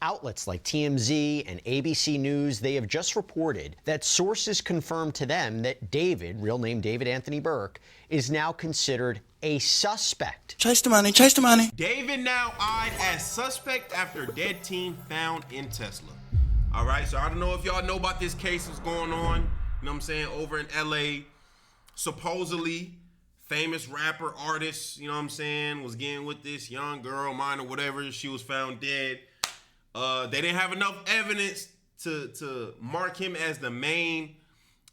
Outlets like TMZ and ABC News, they have just reported that sources confirmed to them that David, real name David Anthony Burke, is now considered a suspect. Chase the money, chase the money. David now eyed as suspect after dead teen found in Tesla. All right, so I don't know if y'all know about this case that's going on, you know what I'm saying, over in LA. Supposedly, famous rapper, artist, you know what I'm saying, was getting with this young girl, mine or whatever. She was found dead. They didn't have enough evidence to mark him as the main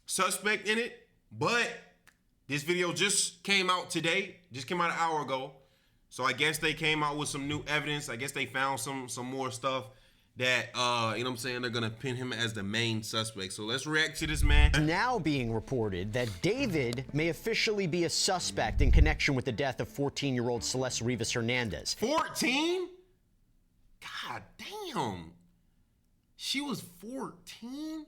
suspect in it, but this video just came out today, just came out an hour ago. So I guess they came out with some new evidence. I guess they found some more stuff that, you know what I'm saying, they're gonna pin him as the main suspect. So let's react to this, man. Now being reported that David may officially be a suspect in connection with the death of 14-year-old Celeste Rivas Hernandez. 14? God damn. She was 14?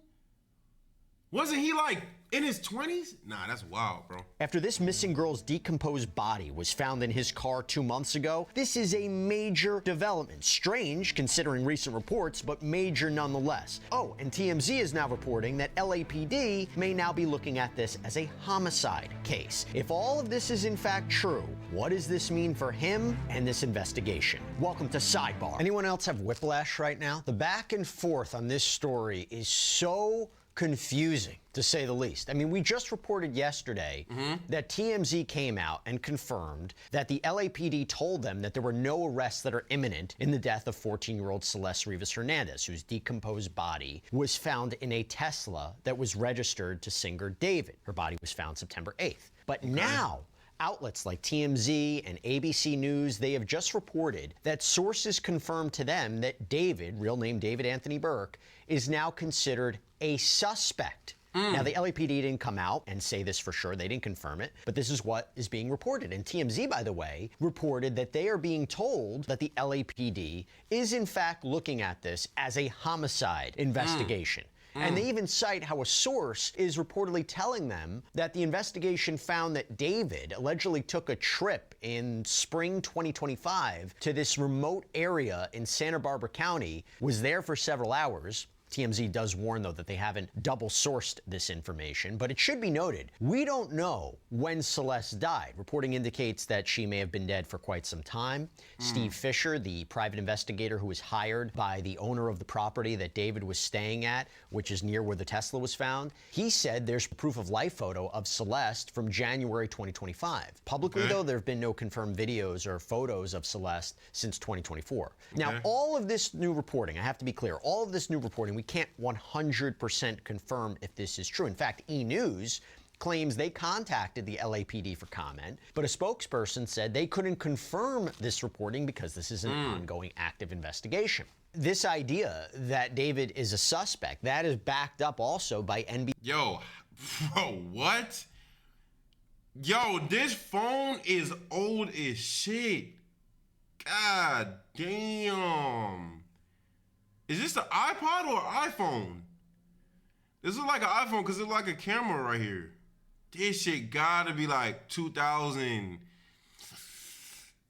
Wasn't he like in his 20s? Nah, that's wild, bro. After this missing girl's decomposed body was found in his car 2 months ago, this is a major development. Strange considering recent reports, but major nonetheless. Oh, and TMZ is now reporting that LAPD may now be looking at this as a homicide case. If all of this is in fact true, what does this mean for him and this investigation? Welcome to Sidebar. Anyone else have whiplash right now? The back and forth on this story is so confusing, to say the least. I mean, we just reported yesterday that TMZ came out and confirmed that the LAPD told them that there were no arrests that are imminent in the death of 14-year-old Celeste Rivas Hernandez, whose decomposed body was found in a Tesla that was registered to singer David. Her body was found September 8th. But now, outlets like TMZ and ABC News, they have just reported that sources confirmed to them that David, real name David Anthony Burke, is now considered a suspect. Now, the LAPD didn't come out and say this for sure. They didn't confirm it, but this is what is being reported. And TMZ, by the way, reported that they are being told that the LAPD is in fact looking at this as a homicide investigation. And they even cite how a source is reportedly telling them that the investigation found that David allegedly took a trip in spring 2025 to this remote area in Santa Barbara County, was there for several hours. TMZ does warn, though, that they haven't double-sourced this information, but it should be noted, we don't know when Celeste died. Reporting indicates that she may have been dead for quite some time. Steve Fisher, the private investigator who was hired by the owner of the property that David was staying at, which is near where the Tesla was found, he said there's proof of life photo of Celeste from January 2025. Publicly, though, there have been no confirmed videos or photos of Celeste since 2024. Now, all of this new reporting, I have to be clear, all of this new reporting, we can't 100% confirm if this is true. In fact, E! News claims they contacted the LAPD for comment, but a spokesperson said they couldn't confirm this reporting because this is an ongoing active investigation. This idea that David is a suspect, that is backed up also by NBC. Yo, bro, what? Yo, this phone is old as shit. God damn. Is this an iPod or an iPhone? This looks like an iPhone because it's like a camera right here. This shit gotta be like 2000.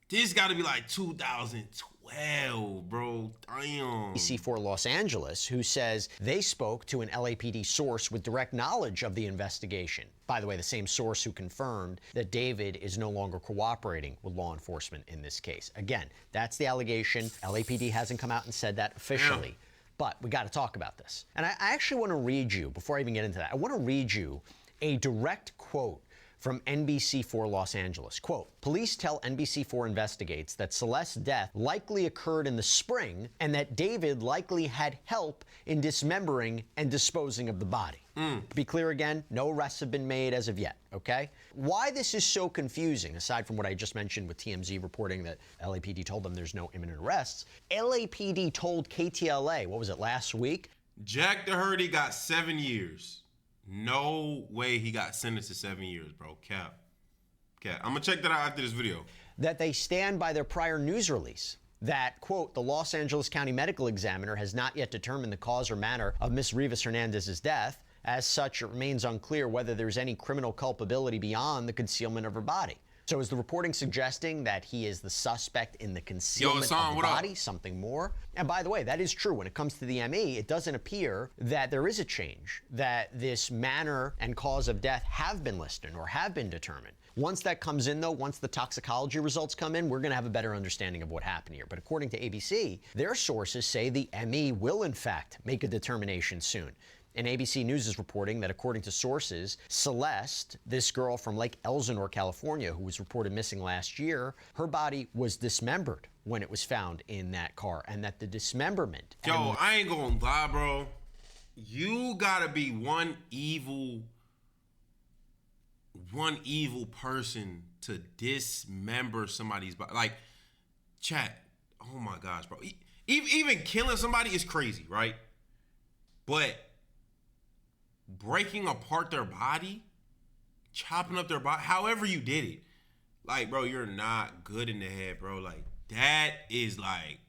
This gotta be like 2012, bro. Damn. C4 Los Angeles, who says they spoke to an LAPD source with direct knowledge of the investigation. By the way, the same source who confirmed that David is no longer cooperating with law enforcement in this case. Again, that's the allegation. LAPD hasn't come out and said that officially. But we got to talk about this. And I actually want to read you, before I even get into that, I want to read you a direct quote from NBC4 Los Angeles. Quote, police tell NBC4 investigates that Celeste's death likely occurred in the spring and that David likely had help in dismembering and disposing of the body. To be clear again, no arrests have been made as of yet, okay? Why this is so confusing, aside from what I just mentioned with TMZ reporting that LAPD told them there's no imminent arrests, LAPD told KTLA, what was it, last week? Jack Doherty got 7 years. No way he got sentenced to 7 years, bro. Cap. I'm gonna check that out after this video. That they stand by their prior news release. That, quote, the Los Angeles County Medical Examiner has not yet determined the cause or manner of Miss Rivas Hernandez's death. As such, it remains unclear whether there's any criminal culpability beyond the concealment of her body. So is the reporting suggesting that he is the suspect in the concealment Hassan, of the what up? body, something more? And by the way, that is true. When it comes to the ME, it doesn't appear that there is a change, that this manner and cause of death have been listed or have been determined. Once that comes in, though, once the toxicology results come in, we're going to have a better understanding of what happened here. But according to ABC, their sources say the ME will, in fact, make a determination soon. And ABC News is reporting that according to sources, Celeste, this girl from Lake Elsinore, California, who was reported missing last year, her body was dismembered when it was found in that car, and that the dismemberment... Yo, I ain't gonna lie, bro. You gotta be one evil person to dismember somebody's body. Like, chat, oh my gosh, bro. Even killing somebody is crazy, right? But breaking apart their body, chopping up their body, however you did it, like, bro, you're not good in the head, bro. Like, that is like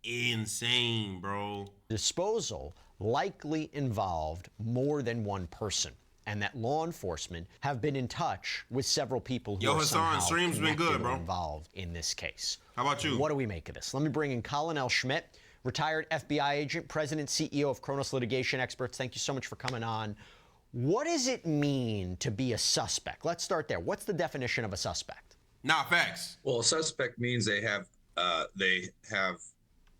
insane, bro. Disposal likely involved more than one person, and that law enforcement have been in touch with several people who are Hassan, somehow stream's been good, connected or bro. involved in this case. How about you? What do we make of this? Let me bring in Colin L. Schmidt, retired FBI agent, president, CEO of Kronos Litigation Experts. Thank you so much for coming on. What does it mean to be a suspect? Let's start there. What's the definition of a suspect? Nah, facts. Well, a suspect means they have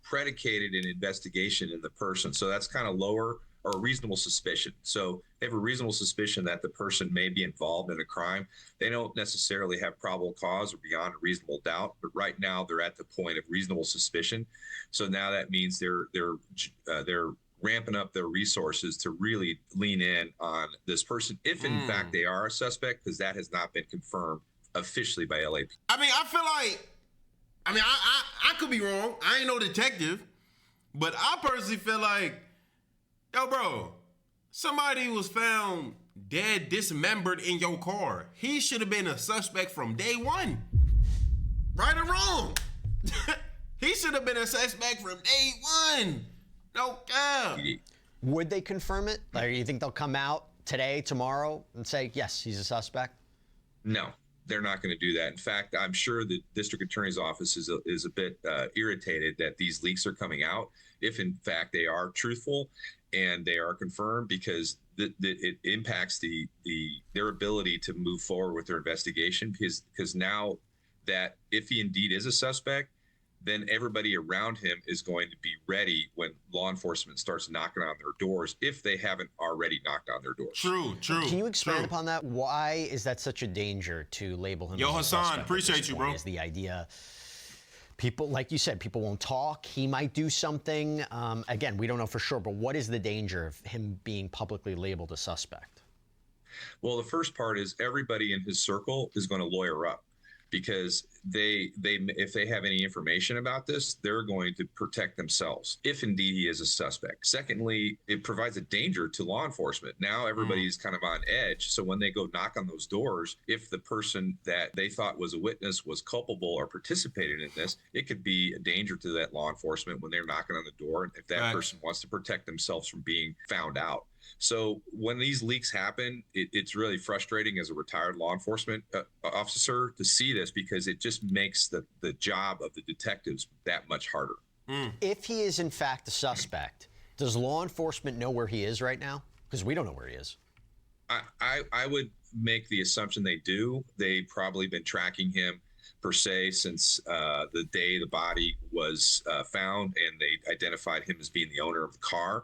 predicated an investigation in the person. So that's kind of lower, or a reasonable suspicion. So they have a reasonable suspicion that the person may be involved in a crime. They don't necessarily have probable cause or beyond a reasonable doubt, but right now they're at the point of reasonable suspicion. So now that means they're ramping up their resources to really lean in on this person, if in fact they are a suspect, because that has not been confirmed officially by LAPD. I mean, I feel like, I could be wrong. I ain't no detective, but I personally feel like, yo, bro, somebody was found dead, dismembered in your car. He should have been a suspect from day one. Right or wrong? He should have been a suspect from day one. No cap. Would they confirm it? Like, you think they'll come out today, tomorrow, and say, yes, he's a suspect? No, they're not going to do that. In fact, I'm sure the district attorney's office is a bit irritated that these leaks are coming out, if in fact they are truthful and they are confirmed, because it impacts their ability to move forward with their investigation, because now that if he indeed is a suspect, then everybody around him is going to be ready when law enforcement starts knocking on their doors, if they haven't already knocked on their doors. True. Can you expand upon that? Why is that such a danger to label him Yo, as a Hassan, suspect at appreciate this you, point? bro. Is the idea, people, like you said, people won't talk. He might do something. Again, we don't know for sure, but what is the danger of him being publicly labeled a suspect? Well, the first part is everybody in his circle is going to lawyer up, because if they have any information about this, they're going to protect themselves if indeed he is a suspect. Secondly, it provides a danger to law enforcement. Now everybody's kind of on edge. So when they go knock on those doors, if the person that they thought was a witness was culpable or participated in this, it could be a danger to that law enforcement when they're knocking on the door, if that person wants to protect themselves from being found out. So when these leaks happen, it's really frustrating as a retired law enforcement officer to see this, because it just makes the job of the detectives that much harder. If he is in fact a suspect, does law enforcement know where he is right now? Because we don't know where he is. I would make the assumption they do. They've probably been tracking him per se since the day the body was found, and they identified him as being the owner of the car.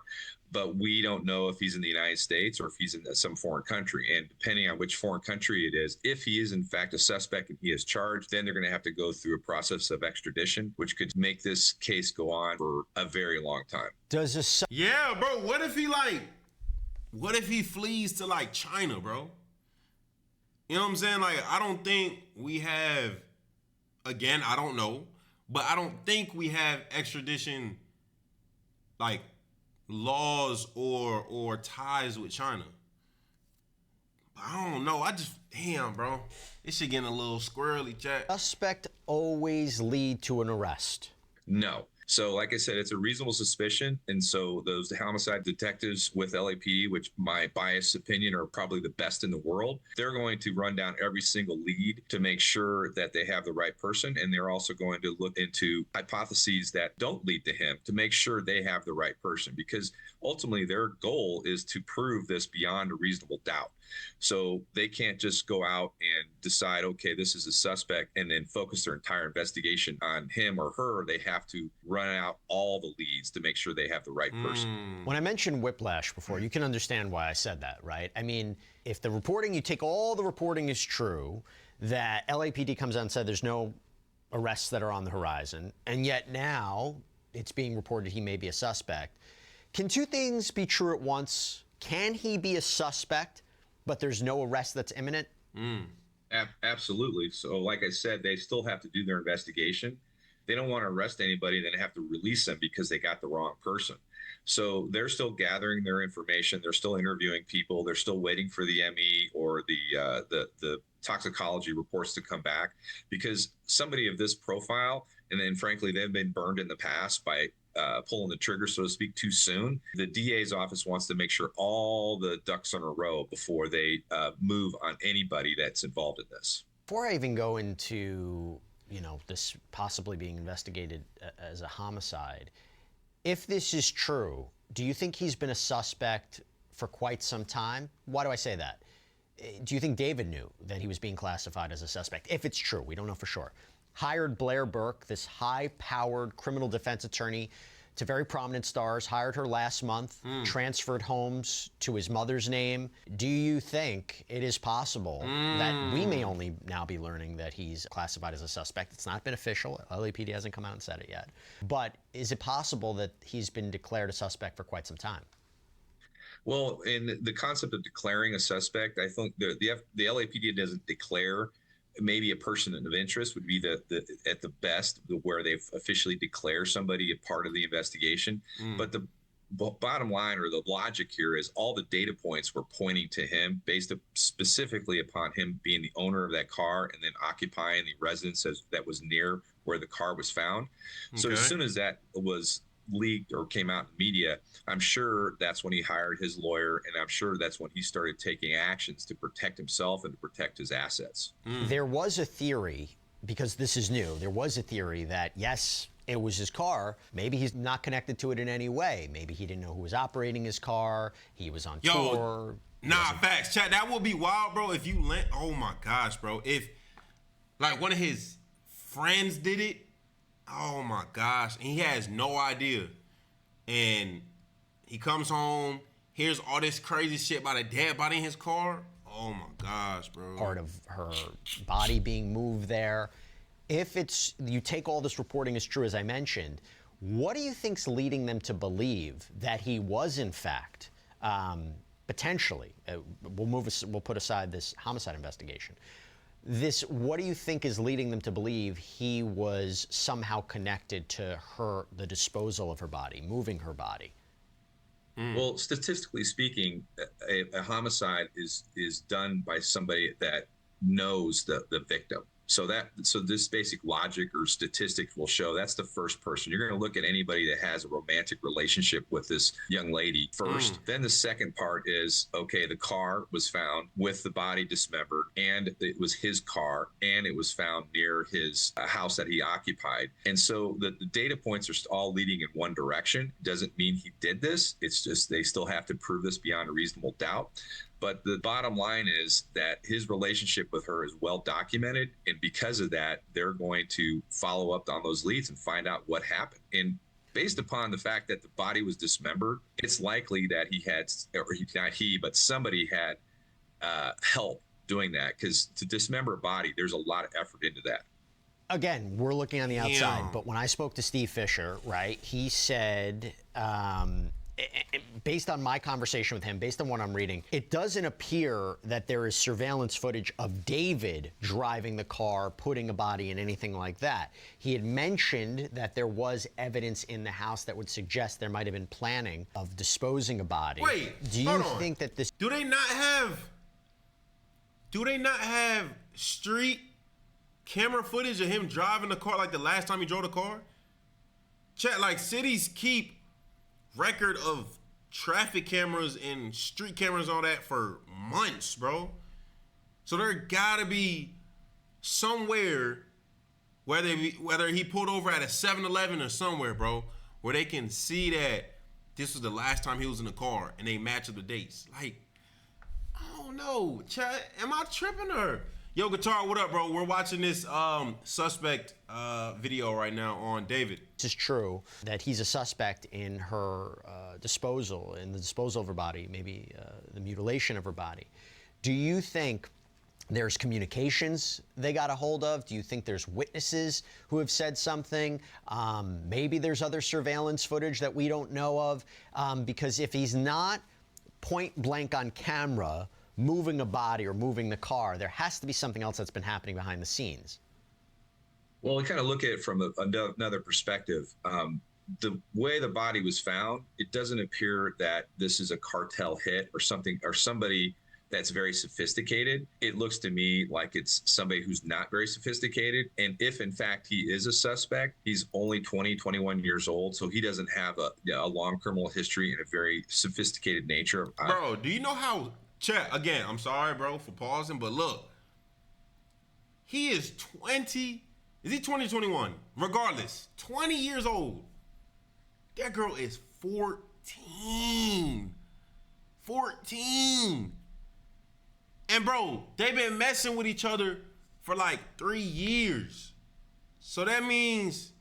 But we don't know if he's in the United States or if he's in some foreign country. And depending on which foreign country it is, if he is in fact a suspect and he is charged, then they're going to have to go through a process of extradition, which could make this case go on for a very long time. Yeah, bro. What if he flees to like China, bro? You know what I'm saying? Like, I don't think we have, again, I don't know, but I don't think we have extradition, like, laws or ties with China. I don't know. Damn, bro. This shit getting a little squirrely, chat. Suspect always lead to an arrest? No. So, like I said, it's a reasonable suspicion. And so those homicide detectives with LAPD, which my biased opinion are probably the best in the world, they're going to run down every single lead to make sure that they have the right person. And they're also going to look into hypotheses that don't lead to him to make sure they have the right person, because ultimately their goal is to prove this beyond a reasonable doubt. So they can't just go out and decide, okay, this is a suspect, and then focus their entire investigation on him or her. They have to run out all the leads to make sure they have the right person. When I mentioned whiplash before, you can understand why I said that, right? I mean, if the reporting, you take all the reporting is true, that LAPD comes out and said there's no arrests that are on the horizon, and yet now it's being reported he may be a suspect. Can two things be true at once? Can he be a suspect, but there's no arrest that's imminent? Absolutely. So, like I said, they still have to do their investigation. They don't want to arrest anybody, then have to release them because they got the wrong person. So they're still gathering their information. They're still interviewing people. They're still waiting for the ME or the toxicology reports to come back, because somebody of this profile, and then frankly, they've been burned in the past by pulling the trigger, so to speak, too soon. The DA's office wants to make sure all the ducks are in a row before they move on anybody that's involved in this. Before I even go into, this possibly being investigated as a homicide, if this is true, do you think he's been a suspect for quite some time? Why do I say that? Do you think David knew that he was being classified as a suspect? If it's true, we don't know for sure. Hired Blair Burke, this high-powered criminal defense attorney, to very prominent stars, hired her last month, transferred homes to his mother's name. Do you think it is possible that we may only now be learning that he's classified as a suspect? It's not been official. LAPD hasn't come out and said it yet. But is it possible that he's been declared a suspect for quite some time? Well, in the concept of declaring a suspect, I think the LAPD doesn't declare. Maybe a person of interest would be at the best where they've officially declared somebody a part of the investigation. But the bottom line, or the logic here, is all the data points were pointing to him based specifically upon him being the owner of that car and then occupying the residence that was near where the car was found. So as soon as that was leaked or came out in media, I'm sure that's when he hired his lawyer, and I'm sure that's when he started taking actions to protect himself and to protect his assets. There was a theory, because this is new, there was a theory that, yes, it was his car. Maybe he's not connected to it in any way. Maybe he didn't know who was operating his car. He was on tour. Facts. Chat, that would be wild, bro, if you lent. Oh, my gosh, bro. If, like, one of his friends did it, oh my gosh, and he has no idea. And he comes home, hears all this crazy shit about a dead body in his car. Oh my gosh, bro. Part of her body being moved there. If you take all this reporting as true, as I mentioned, what do you think's leading them to believe that he was, in fact, potentially, we'll put aside this homicide investigation, what do you think is leading them to believe he was somehow connected to the disposal of her body, moving her body? Well, statistically speaking, a homicide is done by somebody that knows the victim. So this basic logic or statistics will show that's the first person. You're going to look at anybody that has a romantic relationship with this young lady first. Then the second part is, okay, the car was found with the body dismembered, and it was his car, and it was found near his house that he occupied. And so the data points are all leading in one direction. Doesn't mean he did this. It's just they still have to prove this beyond a reasonable doubt. But the bottom line is that his relationship with her is well documented. And because of that, they're going to follow up on those leads and find out what happened. And based upon the fact that the body was dismembered, it's likely that but somebody had help doing that. Because to dismember a body, there's a lot of effort into that. Again, we're looking on the outside. But when I spoke to Steve Fisher, right, he said, based on my conversation with him, based on what I'm reading, it doesn't appear that there is surveillance footage of David driving the car, putting a body in, anything like that. He had mentioned that there was evidence in the house that would suggest there might have been planning of disposing a body. Wait, do you think that this... Do they not have street camera footage of him driving the car like the last time he drove the car? Chat, like cities keep record of traffic cameras and street cameras, all that for months, bro. So there gotta be somewhere, whether he pulled over at a 7-Eleven or somewhere, bro, where they can see that this was the last time he was in the car and they match up the dates. Like, I don't know, chat. Am I tripping or? Yo, Guitar, what up, bro? We're watching this suspect video right now on David. This is true that he's a suspect in her disposal, in the disposal of her body, maybe the mutilation of her body. Do you think there's communications they got a hold of? Do you think there's witnesses who have said something? Maybe there's other surveillance footage that we don't know of? Because if he's not point blank on camera moving a body or moving the car, there has to be something else that's been happening behind the scenes. Well, we kind of look at it from another perspective. The way the body was found, it doesn't appear that this is a cartel hit or something, or somebody that's very sophisticated. It looks to me like it's somebody who's not very sophisticated. And if in fact he is a suspect, he's only 20, 21 years old. So he doesn't have a long criminal history and a very sophisticated nature. Bro, do you know how, chat, again, I'm sorry, bro, for pausing, but look, he is 20, is he 20, 21? Regardless, 20 years old. That girl is 14. 14. And bro, they've been messing with each other for like 3 years. So that means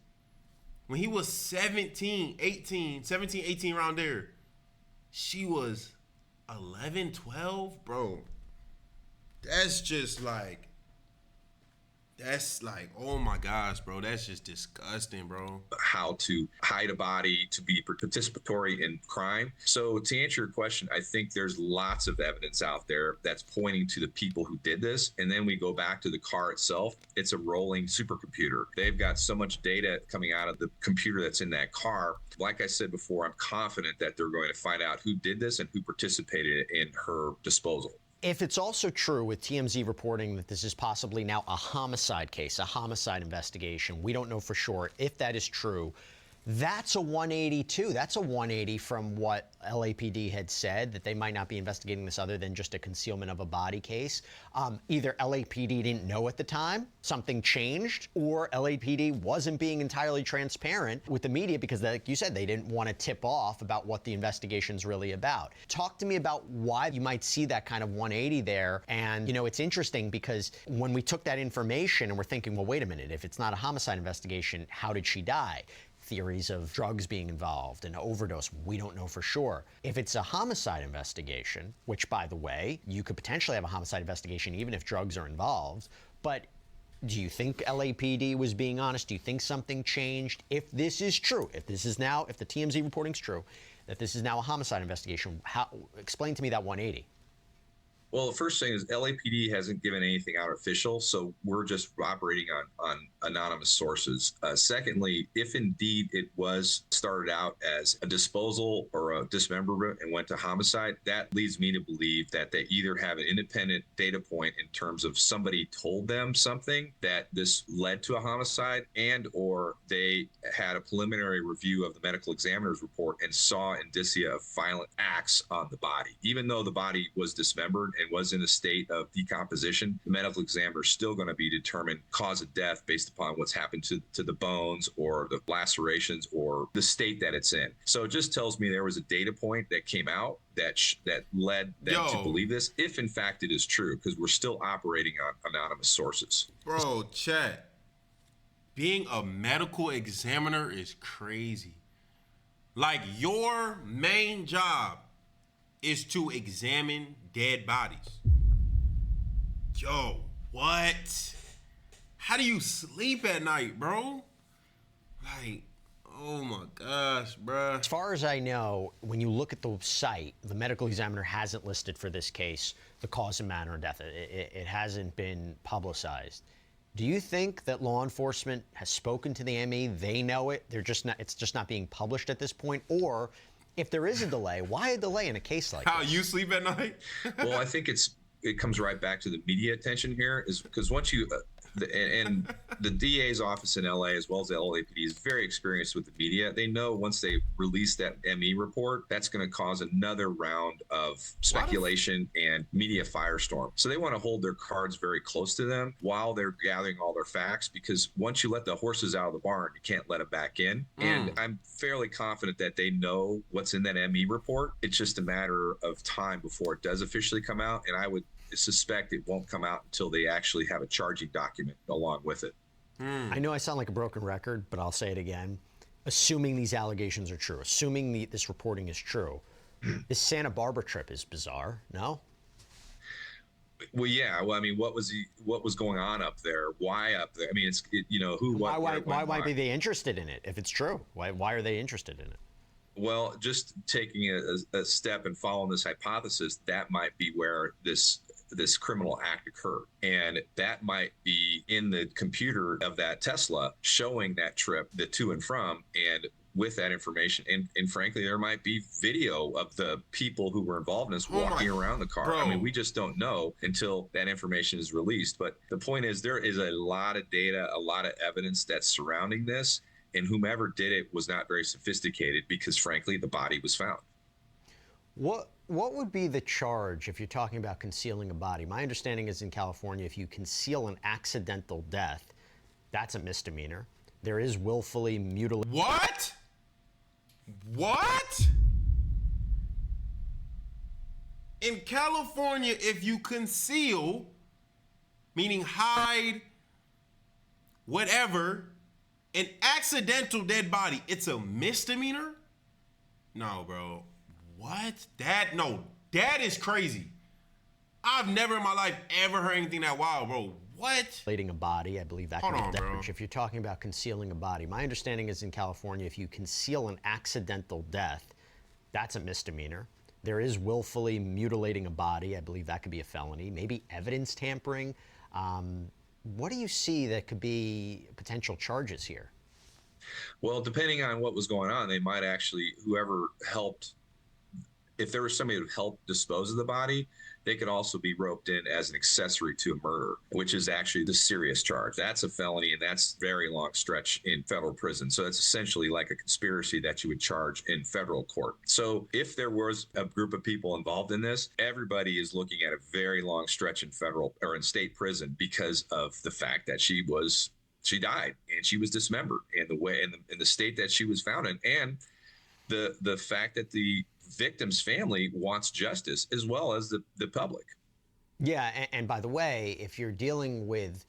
when he was 17, 18 around there, she was 11, 12, bro. That's just like, oh my gosh, bro. That's just disgusting, bro. How to hide a body, to be participatory in crime. So to answer your question, I think there's lots of evidence out there that's pointing to the people who did this. And then we go back to the car itself. It's a rolling supercomputer. They've got so much data coming out of the computer that's in that car. Like I said before, I'm confident that they're going to find out who did this and who participated in her disposal. If it's also true with TMZ reporting that this is possibly now a homicide case, a homicide investigation, we don't know for sure. If that is true, that's a 180 too. That's a 180 from what LAPD had said, that they might not be investigating this other than just a concealment of a body case. Either LAPD didn't know at the time, something changed, or LAPD wasn't being entirely transparent with the media because, like you said, they didn't want to tip off about what the investigation's really about. Talk to me about why you might see that kind of 180 there. And, you know, it's interesting because when we took that information and we're thinking, well, wait a minute, if it's not a homicide investigation, how did she die? Theories of drugs being involved, an overdose, we don't know for sure. If it's a homicide investigation, which, by the way, you could potentially have a homicide investigation even if drugs are involved, but do you think LAPD was being honest? Do you think something changed? If this is true, if the TMZ reporting's true, that this is now a homicide investigation, explain to me that 180. Well, the first thing is LAPD hasn't given anything out official, so we're just operating on anonymous sources. Secondly, if indeed it was started out as a disposal or a dismemberment and went to homicide, that leads me to believe that they either have an independent data point in terms of somebody told them something that this led to a homicide, and or they had a preliminary review of the medical examiner's report and saw indicia of violent acts on the body. Even though the body was dismembered and was in a state of decomposition, the medical examiner is still going to be determined cause of death based upon what's happened to the bones or the lacerations or the state that it's in. So it just tells me there was a data point that came out that led them to believe this, if in fact it is true, because we're still operating on anonymous sources. Bro, chat, being a medical examiner is crazy. Like, your main job is to examine dead bodies. Yo, what? How do you sleep at night, bro? Like, oh my gosh, bro. As far as I know, when you look at the site, the medical examiner hasn't listed for this case the cause and manner of death. It hasn't been publicized. Do you think that law enforcement has spoken to the ME? They know it. It's just not being published at this point. Or if there is a delay, why a delay in a case like How this? you sleep at night? Well, I think it comes right back to the media attention here, is because once you And the DA's office in LA, as well as the LAPD, is very experienced with the media. They know once they release that ME report, that's going to cause another round of speculation and media firestorm. So they want to hold their cards very close to them while they're gathering all their facts, because once you let the horses out of the barn, you can't let them back in. And I'm fairly confident that they know what's in that ME report. It's just a matter of time before it does officially come out. And I would suspect it won't come out until they actually have a charging document along with it. I know I sound like a broken record, but I'll say it again. Assuming these allegations are true, assuming this reporting is true, this Santa Barbara trip is bizarre, no? Well, yeah. Well, I mean, what was going on up there? Why up there? I mean, who, what, why be they interested in it if it's true? Why are they interested in it? Well, just taking a step and following this hypothesis, that might be where this criminal act occurred. And that might be in the computer of that Tesla showing that trip, the to and from, and with that information. And frankly, there might be video of the people who were involved in this walking around the car. I mean, we just don't know until that information is released. But the point is, there is a lot of data, a lot of evidence that's surrounding this. And whomever did it was not very sophisticated because, frankly, the body was found. What would be the charge if you're talking about concealing a body? My understanding is in California, if you conceal an accidental death, that's a misdemeanor. There is willfully mutilated. What? What? In California, if you conceal, meaning hide, whatever, an accidental dead body, it's a misdemeanor? No, bro. What? That is crazy. I've never in my life ever heard anything that wild, bro. What? Mutilating a body, I believe that Hold could on, be bro. damage. If you're talking about concealing a body, my understanding is in California, if you conceal an accidental death, that's a misdemeanor. There is willfully mutilating a body. I believe that could be a felony. Maybe evidence tampering. What do you see that could be potential charges here? Well, depending on what was going on, they might actually, whoever helped, if there was somebody who helped dispose of the body, they could also be roped in as an accessory to a murder, which is actually the serious charge. That's a felony, and that's very long stretch in federal prison. So it's essentially like a conspiracy that you would charge in federal court. So if there was a group of people involved in this, everybody is looking at a very long stretch in federal or in state prison because of the fact that she died and she was dismembered, and the way in the state that she was found in, and the fact that the victim's family wants justice as well as the public. Yeah, and by the way, if you're dealing with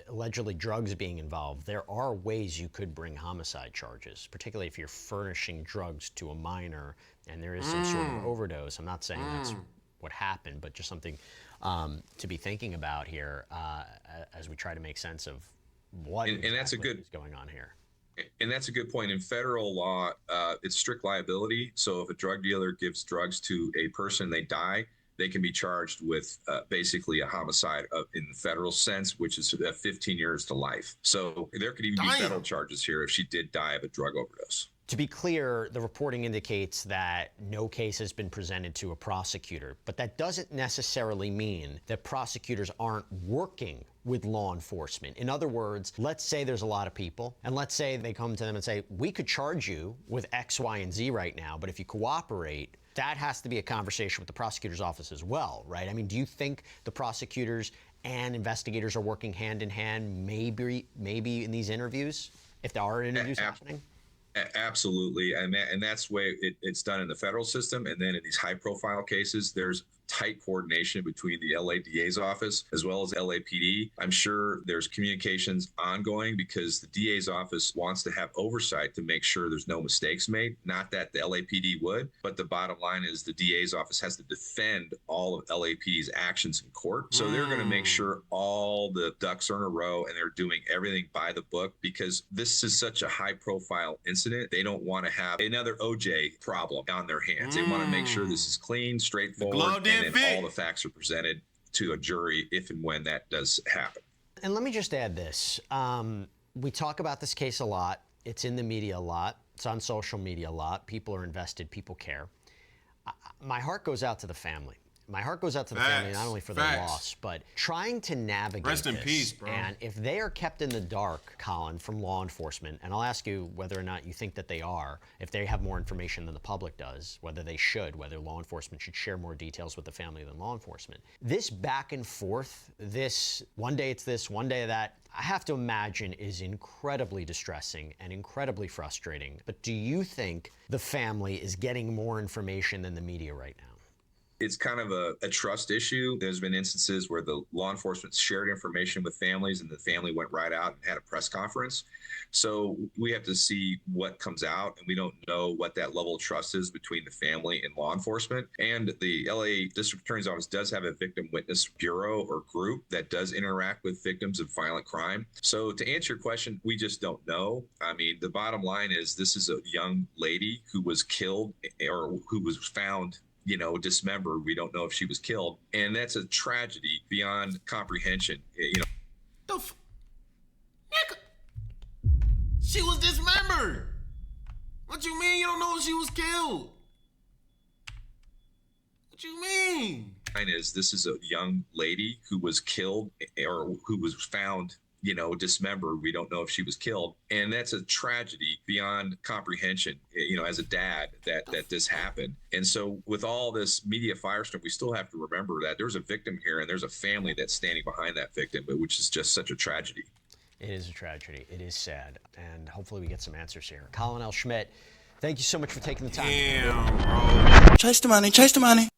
allegedly drugs being involved, there are ways you could bring homicide charges, particularly if you're furnishing drugs to a minor and there is some sort of overdose. I'm not saying that's what happened, but just something to be thinking about here as we try to make sense of what is going on here. And that's a good point. In federal law, it's strict liability. So if a drug dealer gives drugs to a person, they die, they can be charged with basically a homicide in the federal sense, which is 15 years to life. So there could even be federal charges here if she did die of a drug overdose. To be clear, the reporting indicates that no case has been presented to a prosecutor, but that doesn't necessarily mean that prosecutors aren't working with law enforcement. In other words, let's say there's a lot of people, and let's say they come to them and say, we could charge you with X, Y, and Z right now, but if you cooperate, that has to be a conversation with the prosecutor's office as well, right? I mean, do you think the prosecutors and investigators are working hand in hand, maybe in these interviews, if there are interviews happening? Absolutely. And that's the way it's done in the federal system. And then in these high profile cases, there's tight coordination between the LA DA's office as well as LAPD. I'm sure there's communications ongoing because the DA's office wants to have oversight to make sure there's no mistakes made. Not that the LAPD would, but the bottom line is the DA's office has to defend all of LAPD's actions in court. So they're going to make sure all the ducks are in a row and they're doing everything by the book because this is such a high profile incident. They don't want to have another OJ problem on their hands. They want to make sure this is clean, straightforward, and then all the facts are presented to a jury if and when that does happen. And let me just add this. We talk about this case a lot. It's in the media a lot. It's on social media a lot. People are invested. People care. My heart goes out to the family. my heart goes out to the Facts. family, not only for the Facts. loss, but trying to navigate Rest in this. peace, bro. And if they are kept in the dark, Colin, from law enforcement, and I'll ask you whether or not you think that they are, if they have more information than the public does, whether they should, whether law enforcement should share more details with the family than law enforcement. This back and forth, this one day it's this, one day that, I have to imagine is incredibly distressing and incredibly frustrating. But do you think the family is getting more information than the media right now? It's kind of a trust issue. There's been instances where the law enforcement shared information with families and the family went right out and had a press conference. So we have to see what comes out, and we don't know what that level of trust is between the family and law enforcement. And the LA District Attorney's Office does have a victim witness bureau or group that does interact with victims of violent crime. So to answer your question, we just don't know. I mean, the bottom line is this is a young lady who was killed or who was found dismembered. We don't know if she was killed. And that's a tragedy beyond comprehension. Nigga, she was dismembered. What you mean you don't know if she was killed? What you mean? Is this is a young lady who was killed or who was found dismembered. We don't know if she was killed. And that's a tragedy beyond comprehension, as a dad that this happened. And so with all this media firestorm, we still have to remember that there's a victim here and there's a family that's standing behind that victim, which is just such a tragedy. It is a tragedy. It is sad. And hopefully we get some answers here. Colin L. Schmidt, thank you so much for taking the time. Damn, bro. Chase the money, chase the money.